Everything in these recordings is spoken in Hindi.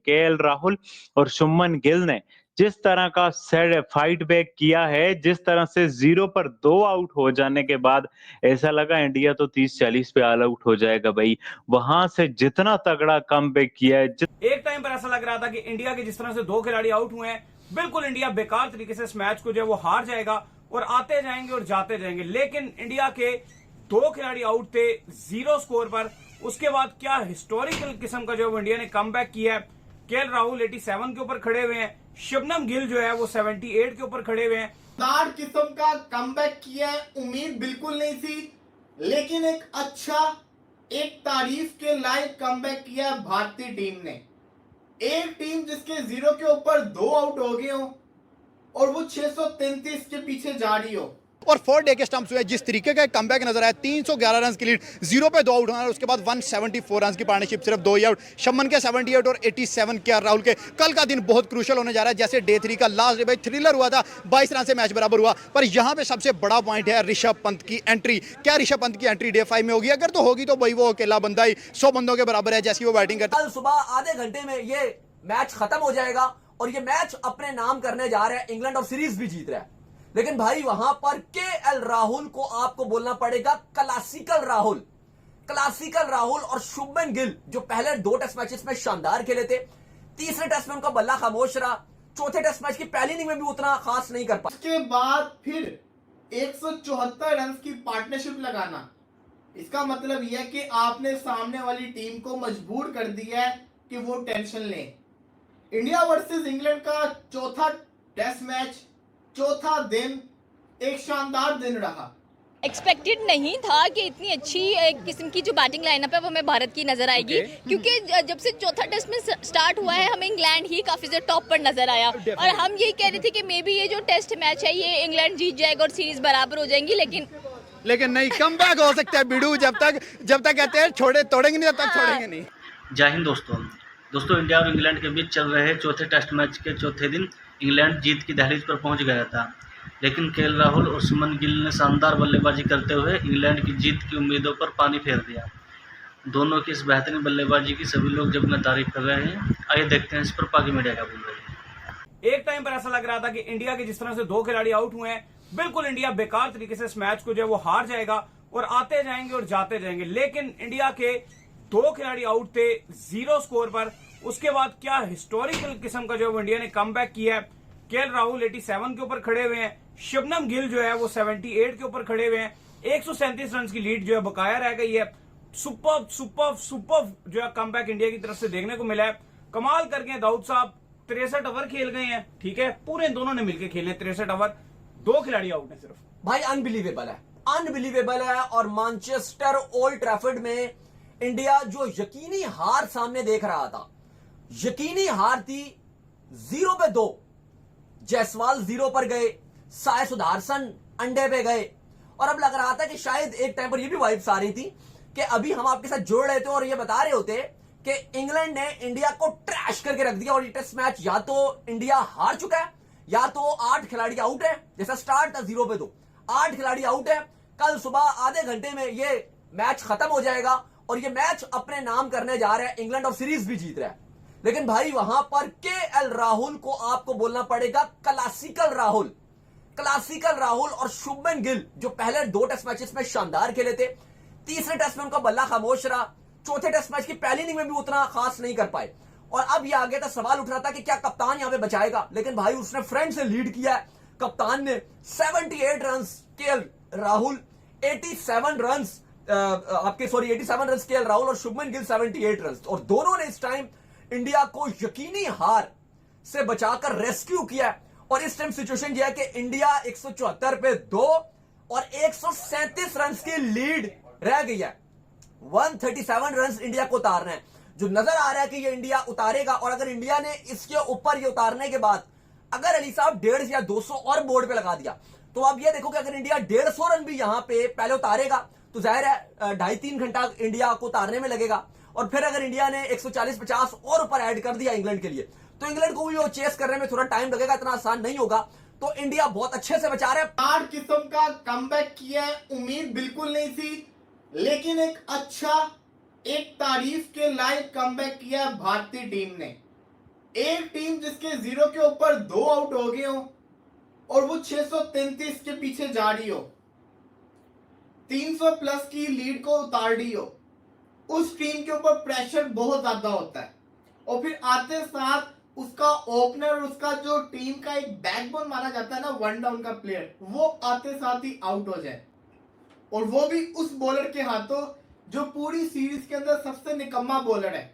केएल राहुल और शुभमन गिल ने जिस तरह का फाइट बैक किया है, जिस तरह से 0 पर 2 आउट हो जाने के बाद ऐसा लगा इंडिया तो 30-40 पे ऑल आउट हो जाएगा भाई। वहां से जितना तगड़ा कमबैक किया है, एक टाइम पर ऐसा लग रहा था कि इंडिया के जिस तरह से 2 खिलाड़ी आउट हुए हैं, बिल्कुल इंडिया बेकार तरीके से इस मैच को जो है वो हार जाएगा और आते जाएंगे और जाते जाएंगे। लेकिन इंडिया के 2 खिलाड़ी आउट थे 0 स्कोर पर। उसके बाद क्या हिस्टोरिकल किस्म का जो है इंडिया ने कमबैक किया है। केएल राहुल 87 के ऊपर खड़े हुए हैं, शुभमन गिल जो है वो 78 के ऊपर खड़े हुए हैं। शानदार किस्म का कमबैक किया है, उम्मीद बिल्कुल नहीं थी, लेकिन एक अच्छा, एक तारीफ के लायक कमबैक किया है भारतीय टीम ने। एक टीम जिसके 0 के ऊपर 2 आउट हो गए हो और वो 633 के पीछे जा रही हो। और 4 डे के स्टंप्स हुए जिस तरीके का कमबैक नजर आया, 311 रन की लीड, 0 पे 2 आउट होना, उसके बाद 174 रन की पार्टनरशिप, सिर्फ 2 ही आउट, शुभमन के 78 और 87 के राहुल के। कल का दिन बहुत क्रूशल होने जा रहा है। जैसे डे 3 का लास्ट डे भाई थ्रिलर हुआ था, 22 रन से मैच बराबर हुआ, पर यहाँ पे सबसे बड़ा पॉइंट है ऋषभ पंत की एंट्री। क्या ऋषभ पंत की एंट्री डे 5 में होगी? अगर तो होगी तो भाई वो अकेला बंदा ही 100 बंदों के बराबर है जैसी वो बैटिंग करता है। कल सुबह आधे घंटे में ये मैच खत्म हो जाएगा और ये मैच अपने नाम करने जा रहा है इंग्लैंड और सीरीज भी जीत रहा है। लेकिन भाई वहां पर केएल राहुल को आपको बोलना पड़ेगा क्लासिकल राहुल। क्लासिकल राहुल और शुभमन गिल जो पहले 2 टेस्ट मैचेस में शानदार खेले थे, तीसरे टेस्ट में उनका बल्ला खामोश रहा, चौथे टेस्ट मैच की पहली इनिंग में भी उतना खास नहीं कर पाया। उसके बाद फिर 174 रन की पार्टनरशिप लगाना, इसका मतलब यह है कि आपने सामने वाली टीम को मजबूर कर दिया है कि वो टेंशन ले। इंडिया वर्सेस इंग्लैंड का चौथा टेस्ट मैच, चौथा दिन एक शानदार दिन रहा। एक्सपेक्टेड नहीं था कि इतनी अच्छी एक किस्म की जो बैटिंग लाइनअप है वो हमें भारत की नजर आएगी, क्योंकि जब से चौथा टेस्ट में स्टार्ट हुआ है हमें इंग्लैंड ही काफी ज्यादा टॉप पर नजर आया और हम यही कह रहे थे कि मे बी ये जो टेस्ट मैच है ये इंग्लैंड जीत जाएगा और सीरीज बराबर हो जाएंगी, लेकिन नहीं, कमबैक हो सकता है बिडू। जब तक कहते हैं तोड़ेंगे नहीं, जब तक छोड़ेंगे नहीं। जय हिंद दोस्तों, इंडिया और इंग्लैंड के बीच चल रहे चौथे टेस्ट मैच के चौथे दिन इंग्लैंड जीत की दहलीज पर पहुंच गया था, लेकिन केएल राहुल और शुभमन गिल ने शानदार बल्लेबाजी करते हुए इंग्लैंड की जीत की उम्मीदों पर पानी फेर दिया। दोनों की इस बेहतरीन बल्लेबाजी की सभी लोग जब न तारीफ कर रहे हैं। आइए देखते हैं इस पर पाकि मीडिया क्या बोल रही है। एक टाइम पर ऐसा लग रहा था कि इंडिया के जिस तरह से 2 खिलाड़ी आउट हुए हैं, बिल्कुल इंडिया बेकार तरीके से इस मैच को जो है वो हार जाएगा और आते जाएंगे और जाते जाएंगे। लेकिन इंडिया के 2 खिलाड़ी आउट थे 0 स्कोर पर। उसके बाद क्या हिस्टोरिकल किस्म का जो है इंडिया ने कमबैक किया है। केएल राहुल 87 के ऊपर खड़े हुए हैं, शुभमन गिल जो है वो 78 के ऊपर खड़े हुए हैं। 137 रन की लीड जो है बकाया रह गई है। सुपर जो है कमबैक इंडिया की तरफ से देखने को मिला है। कमाल करके दाऊद साहब 63 ओवर खेल गए हैं, ठीक है, पूरे दोनों ने मिलकर खेले 63 ओवर, 2 खिलाड़ी आउट है सिर्फ। भाई अनबिलीवेबल है। और मैनचेस्टर ओल्ड ट्रैफर्ड में इंडिया जो यकीनी हार सामने देख रहा था, यकीनी हार थी 0 पे 2। जायसवाल 0 पर गए, साय सुदर्शन अंडे पे गए और अब लग रहा था कि शायद एक टाइम पर ये भी वाइब्स आ रही थी कि अभी हम आपके साथ जोड़ रहे थे और ये बता रहे होते कि इंग्लैंड ने इंडिया को ट्रैश करके रख दिया और ये टेस्ट मैच या तो इंडिया हार चुका है या तो 8 खिलाड़ी आउट है। जैसा स्टार्ट था 0 पे 2, 8 खिलाड़ी आउट है। कल सुबह आधे घंटे में ये मैच खत्म हो जाएगा और ये मैच अपने नाम करने जा रहा है इंग्लैंड और सीरीज भी जीत रहा है। लेकिन भाई वहां पर केएल राहुल को आपको बोलना पड़ेगा क्लासिकल राहुल और शुभमन गिल जो पहले 2 टेस्ट मैचेस में शानदार खेले थे, तीसरे टेस्ट में उनका बल्ला खामोश रहा, चौथे टेस्ट मैच की पहली इनिंग में भी उतना खास नहीं कर पाए। और अब ये आगे था, सवाल उठ रहा था कि क्या कप्तान यहां पे बचाएगा, लेकिन भाई उसने फ्रंट से लीड किया है। कप्तान ने 78 run, KL Rahul 87 run, 87 run KL Rahul और शुभमन गिल 78 रन, और दोनों ने इस टाइम इंडिया को यकीनी हार से बचाकर रेस्क्यू किया। और इस टाइम सिचुएशन यह है कि इंडिया 174 पे 2 और 137 रन की लीड रह गई है। 137 रन इंडिया को उतारना है, जो नजर आ रहा है कि ये इंडिया उतारेगा। और अगर इंडिया ने इसके ऊपर ये उतारने के बाद अगर अली साहब 150 या 200 और बोर्ड पे लगा दिया, तो आप ये देखो कि अगर इंडिया 150 रन भी यहां पे पहले उतारेगा तो जाहिर है 2.5-3 घंटा इंडिया को उतारने में लगेगा। और फिर अगर इंडिया ने 140-50 और ऊपर ऐड कर दिया इंग्लैंड के लिए, तो इंग्लैंड को भी वो चेस करने में थोड़ा टाइम लगेगा, इतना आसान नहीं होगा। तो इंडिया बहुत अच्छे से बचा रहे हैं। 8 किस्म का कमबैक किया है, उम्मीद बिल्कुल नहीं थी, लेकिन एक अच्छा, एक तारीफ के लायक कमबैक किया भारतीय टीम ने। एक टीम जिसके 0 के ऊपर 2 आउट हो गए हो और वो 633 के पीछे जा रही हो, 300 प्लस की लीड को उतार रही हो, उस टीम के ऊपर प्रेशर बहुत ज्यादा होता है। और फिर आते साथ उसका ओपनर और उसका जो टीम का एक बैकबोन माना जाता है ना, वन डाउन का प्लेयर, वो आते साथ ही आउट हो जाए, और वो भी उस बॉलर के हाथों जो पूरी सीरीज के अंदर सबसे निकम्मा बॉलर है।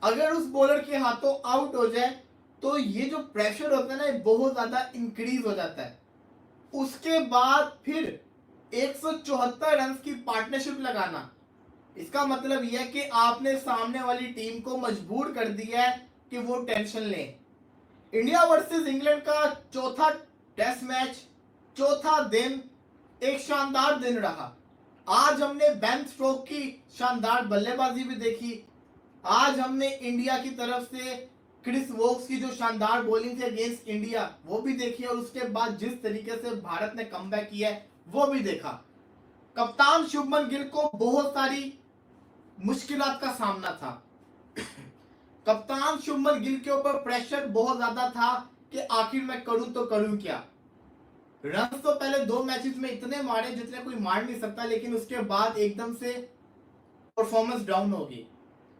अगर उस बॉलर के हाथों आउट हो जाए तो ये जो प्रेशर होता है ना, ये बहुत ज्यादा इंक्रीज हो जाता है। उसके बाद फिर 174 रन की पार्टनरशिप लगाना, इसका मतलब यह है कि आपने सामने वाली टीम को मजबूर कर दिया है कि वो टेंशन ले। इंडिया वर्सेस इंग्लैंड का चौथा टेस्ट मैच, चौथा दिन एक शानदार दिन रहा। आज हमने बेन स्टोक्स की शानदार बल्लेबाजी भी देखी, आज हमने इंडिया की तरफ से क्रिस वोक्स की जो शानदार बॉलिंग थी अगेंस्ट इंडिया वो भी देखी, और उसके बाद जिस तरीके से भारत ने कमबैक किया है वो भी देखा। कप्तान शुभमन गिल को बहुत सारी मुश्किलात का सामना था। कप्तान शुभमन गिल के ऊपर प्रेशर बहुत ज्यादा था कि आखिर मैं करूं तो करूं क्या। रन तो पहले 2 मैचेस में इतने मारे जितने कोई मार नहीं सकता, लेकिन उसके बाद एकदम से परफॉर्मेंस डाउन हो गई।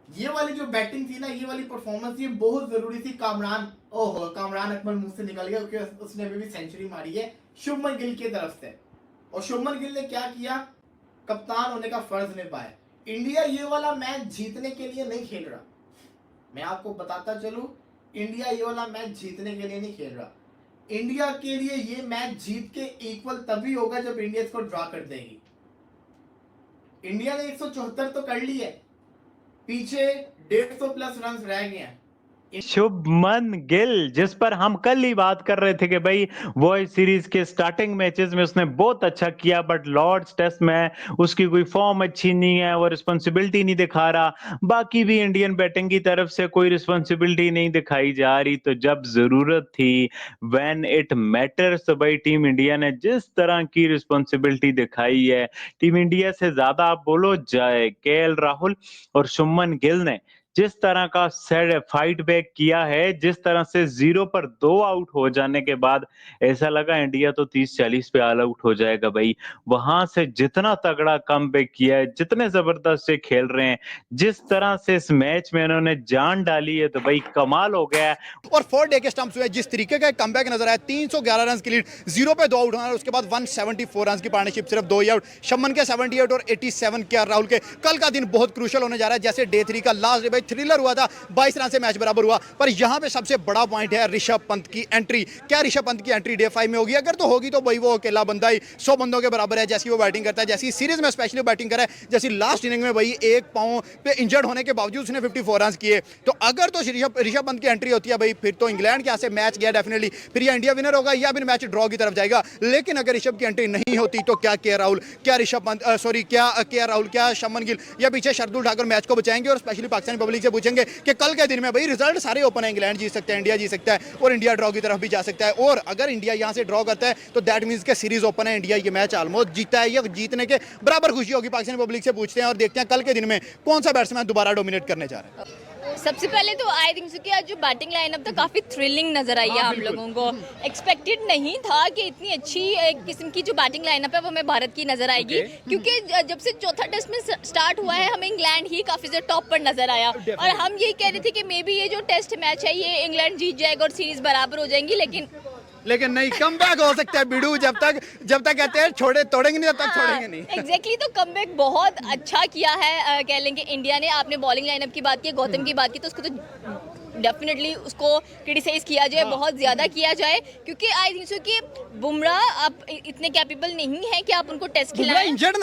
ये वाली जो बैटिंग थी ना, ये वाली परफॉर्मेंस ये बहुत जरूरी थी। कामरान अकमल मुंह से निकल गया क्योंकि उसने अभी भी सेंचुरी मारी है शुभमन गिल की तरफ से। और शुभमन गिल ने क्या किया, कप्तान होने का फर्ज निभाया। इंडिया ये वाला मैच जीतने के लिए नहीं खेल रहा, मैं आपको बताता चलूं, इंडिया ये वाला मैच जीतने के लिए नहीं खेल रहा। इंडिया के लिए ये मैच जीत के इक्वल तभी होगा जब इंडिया इसको ड्रॉ कर देगी। इंडिया ने 174 तो कर ली है, पीछे 150 प्लस रन रह गए हैं। शुभमन गिल, जिस पर हम कल ही बात कर रहे थे कि भाई वो इस सीरीज के स्टार्टिंग मैचेस में उसने बहुत अच्छा किया, बट लॉर्ड्स टेस्ट में उसकी कोई फॉर्म अच्छी नहीं है, वो रिस्पॉन्सिबिलिटी नहीं दिखा रहा। बाकी भी इंडियन बैटिंग की तरफ से कोई रिस्पॉन्सिबिलिटी नहीं दिखाई जा रही। तो जब जरूरत थी, व्हेन इट मैटर्स, तो भाई टीम इंडिया ने जिस तरह की रिस्पॉन्सिबिलिटी दिखाई है, टीम इंडिया से ज्यादा आप बोलो जाए केएल राहुल और शुभमन गिल ने जिस तरह का फाइट बैक किया है, जिस तरह से 0 पर 2 आउट हो जाने के बाद ऐसा लगा इंडिया तो 30-40 पे ऑल आउट हो जाएगा। भाई वहां से जितना तगड़ा कमबैक किया है, जितने जबरदस्त से खेल रहे हैं, जिस तरह से इस मैच में इन्होंने जान डाली है, तो भाई कमाल हो गया। और 4 डे के स्टंप्स हुए, जिस तरीके का कमबैक नजर आया, 311 रन की लीड, 0 पे 2 आउट होना, उसके बाद 174 रन की पार्टनरशिप, सिर्फ 2 ही आउट। शमन के 78 और 87 के राहुल के। कल का दिन बहुत क्रूशियल होने जा रहा है। जैसे डे 3 का लास्ट डे थ्रिलर हुआ था, 22 रन से मैच बराबर हुआ, पर यहां पे सबसे बड़ा पॉइंट है ऋषभ पंत की एंट्री। क्या ऋषभ पंत की एंट्री डे 5 में होगी? अगर तो होगी तो भाई वो अकेला बंदा ही 100 बंदों के बराबर है। जैसी वो बैटिंग करता है, जैसी सीरीज में स्पेशली बैटिंग करा है, जैसी लास्ट इनिंग में भाई एक पांव पे इंजर्ड होने के बावजूद उसने 54 रन किए। तो अगर तो ऋषभ पंत की एंट्री होती है भाई, फिर तो इंग्लैंड के यहाँ से मैच गया डेफिनेटली, फिर या इंडिया विनर होगा या फिर मैच ड्रॉ की तरफ जाएगा। लेकिन अगर ऋषभ की एंट्री नहीं होती तो क्या के राहुल, क्या ऋषभ पंत, क्या के राहुल, क्या शुभमन गिल या पीछे शार्दुल ठाकुर मैच को बचाएंगे? और स्पेशली पाकिस्तानी पब्लिक से पूछेंगे कि कल के दिन में भाई रिजल्ट सारे ओपन है, इंग्लैंड जीत सकता है, इंडिया जीत सकता है और इंडिया ड्रॉ की तरफ भी जा सकता है। और अगर इंडिया यहां से ड्रॉ करता है तो दैट मींस के सीरीज ओपन है, इंडिया ये मैच ऑलमोस्ट जीता है या जीतने के बराबर खुशी होगी। पाकिस्तानी पब्लिक से पूछते हैं और देखते हैं कल के दिन में कौन सा बैट्समैन दोबारा डोमिनेट करने जा रहा है। सबसे पहले तो आई थिंक कि आज जो बैटिंग लाइनअप था काफी थ्रिलिंग नजर आई है हम लोगों को। एक्सपेक्टेड नहीं था कि इतनी अच्छी एक किस्म की जो बैटिंग लाइनअप है वो हमें भारत की नजर आएगी, क्योंकि जब से चौथा टेस्ट में स्टार्ट हुआ है हमें इंग्लैंड ही काफी ज्यादा टॉप पर नजर आया, और हम यही कह रहे थे कि मे बी ये जो टेस्ट मैच है ये इंग्लैंड जीत जाएगा और सीरीज बराबर हो जाएंगी, लेकिन नहीं, कमबैक हो सकता है बिडू। जब तक कहते हैं तोड़ेंगे नहीं, तब तक छोड़ेंगे नहीं। एग्जैक्टली तो कमबैक बहुत अच्छा किया है कह लेंगे इंडिया ने। आपने बॉलिंग लाइनअप की बात की, गौतम की बात की, तो उसको तो डेफिनेटली उसको क्रिटिसाइज किया जाए, बहुत ज़्यादा किया जाए, क्योंकि आई थिंक सो कि बुमराह आप इतने कैपेबल नहीं है कि आप उनको टेस्ट खिलाएं। बुमराह इंजर्ड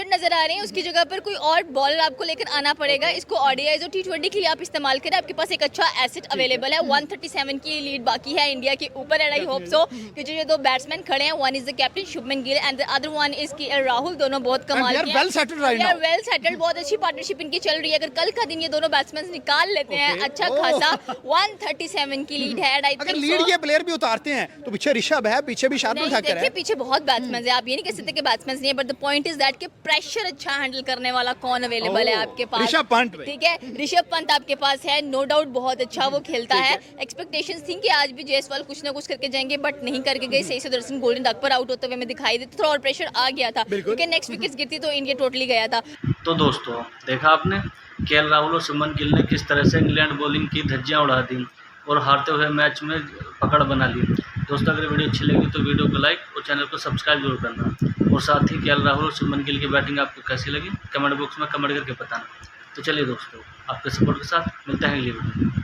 नजर आ रहे हैं, उसकी जगह पर कोई और बॉलर आपको लेकर आना पड़ेगा। इसको ओडीआई और T20 के लिए आप इस्तेमाल करें, आपके पास एक अच्छा एसेट अवेलेबल है। 137 की लीड बाकी है इंडिया के ऊपर एंड आई होप सो कि जो ये दो बैट्समैन खड़े हैं, one is the captain Shubman Gill and the other one is KL Rahul, दोनों बहुत कमाल के हैं, well settled right now, well settled, बहुत अच्छी पार्टनरशिप इनकी चल रही है। अगर कल का दिन ये दोनों बैट्समैन निकाल लेते हैं अच्छा खासा 137 की लीड है। अगर लीड ये प्लेयर भी उतारते हैं तो पीछे ऋषभ है, पीछे भी शार्दुल ठाकुर है, पीछे बहुत बैट्समैन है, आप ये नहीं कह सकते कि बैट्समैन नहीं है, but the point is that कि प्रेशर अच्छा हैंडल करने वाला कौन अवेलेबल है आपके पास? ऋषभ पंत, ठीक है, ऋषभ पंत आपके पास है, नो डाउट बहुत अच्छा वो खेलता है। एक्सपेक्टेशंस थी कि आज भी जयसवाल कुछ ना कुछ करके जाएंगे, बट नहीं करके गए, सही से दर्शन गोल्डन डक पर आउट होते हुए हमें दिखाई देते, थोड़ा और प्रेशर आ गया था क्योंकि नेक्स्ट विकेट गिरती तो इंडिया टोटली गया था। तो दोस्तों देखा आपने केएल राहुल और शुभमन गिल ने किस तरह से इंग्लैंड बॉलिंग की धज्जियां उड़ा दी और हारते हुए मैच में पकड़ बना ली। दोस्तों अगर वीडियो अच्छी लगी तो वीडियो को लाइक और चैनल को सब्सक्राइब जरूर करना, और साथ ही केएल राहुल और शुभमन गिल की बैटिंग आपको कैसी लगी कमेंट बॉक्स में कमेंट करके बताना। तो चलिए दोस्तों, आपके सपोर्ट के साथ मिलते हैं अगली वीडियो में।